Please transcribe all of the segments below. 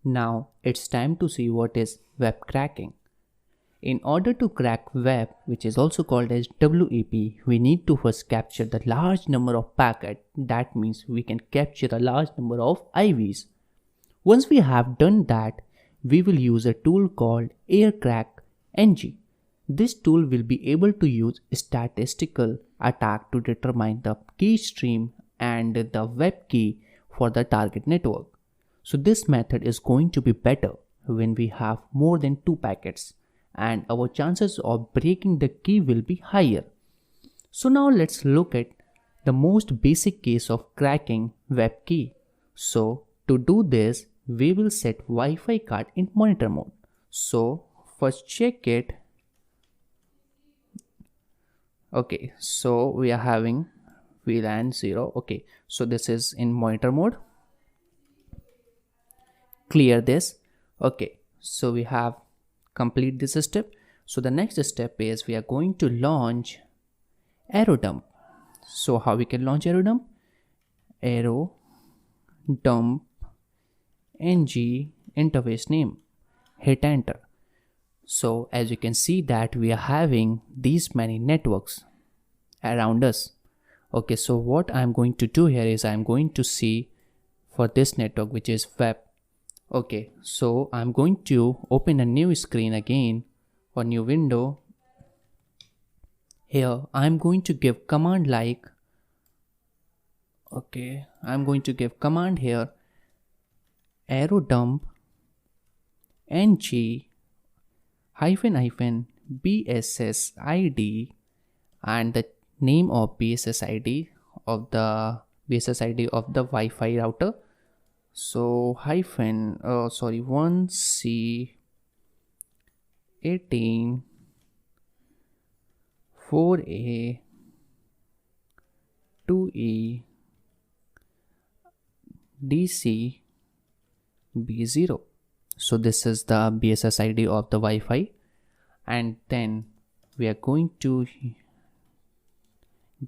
Now it's time to see what is web cracking. In order to crack web, which is also called as WEP, we need to first capture the large number of packets. That means we can capture a large number of IVs. Once we have done that, we will use a tool called aircrackng. This tool will be able to use statistical attack to determine the key stream and the web key for the target network. So this method is going to be better when we have more than 2 packets and our chances of breaking the key will be higher. So now let's look at the most basic case of cracking web key. So to do this, we will set Wi-Fi card in monitor mode. So first check it. Okay, so we are having VLAN 0. Okay, so this is in monitor mode. Clear this. Okay, so we have complete this step. So the next step is we are going to launch AeroDump. So how we can launch AeroDump? AeroDump ng interface name. Hit enter. So as you can see that we are having these many networks around us. Okay, so what I'm going to do here is I'm going to see for this network, which is web. Okay, so I'm going to open a new screen again or new window. Here I'm going to give command like, okay, I'm going to give command here AeroDump ng --bssid and the name of bssid of the Wi-Fi router. So 1C18 4A 2E DC B0. So this is the BSSID of the Wi-Fi, and then we are going to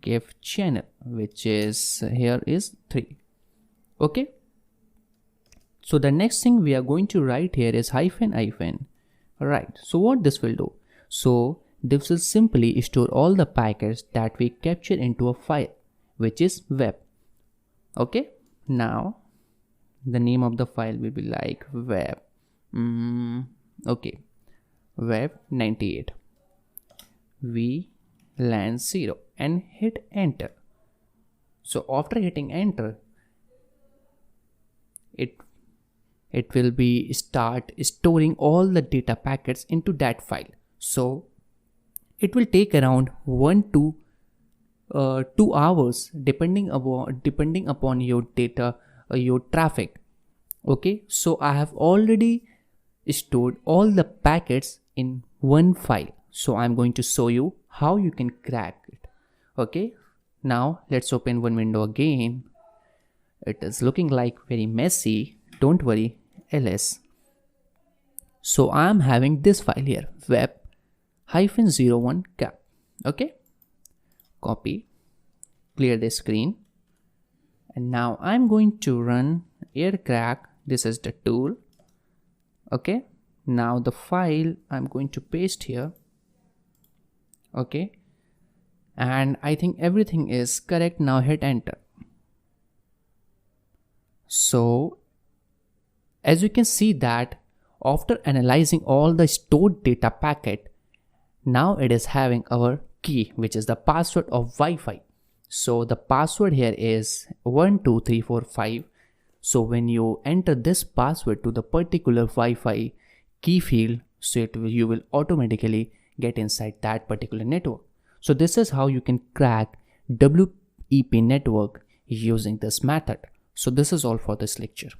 give channel, which is here is 3. Okay, so the next thing we are going to write here is --. Right, so what this will do? So this will simply store all the packets that we capture into a file, which is web. Okay, now the name of the file will be like web. Okay, web 98 VLAN 0 and hit enter. So after hitting enter, it will be start storing all the data packets into that file. So it will take around 1 to 2 hours depending upon your data, your traffic. Okay, so I have already stored all the packets in one file. So I'm going to show you how you can crack it. Okay, now let's open one window again. It is looking like very messy. Don't worry, ls. So I'm having this file here, web -01 cap. Okay, copy, clear the screen, and now I'm going to run aircrack. This is the tool. Okay, now the file I'm going to paste here. Okay, and I think everything is correct. Now hit enter. So as you can see that after analyzing all the stored data packet, now it is having our key, which is the password of Wi-Fi. So the password here is 12345. So when you enter this password to the particular Wi-Fi key field, so you will automatically get inside that particular network. So this is how you can crack WEP network using this method. So this is all for this lecture.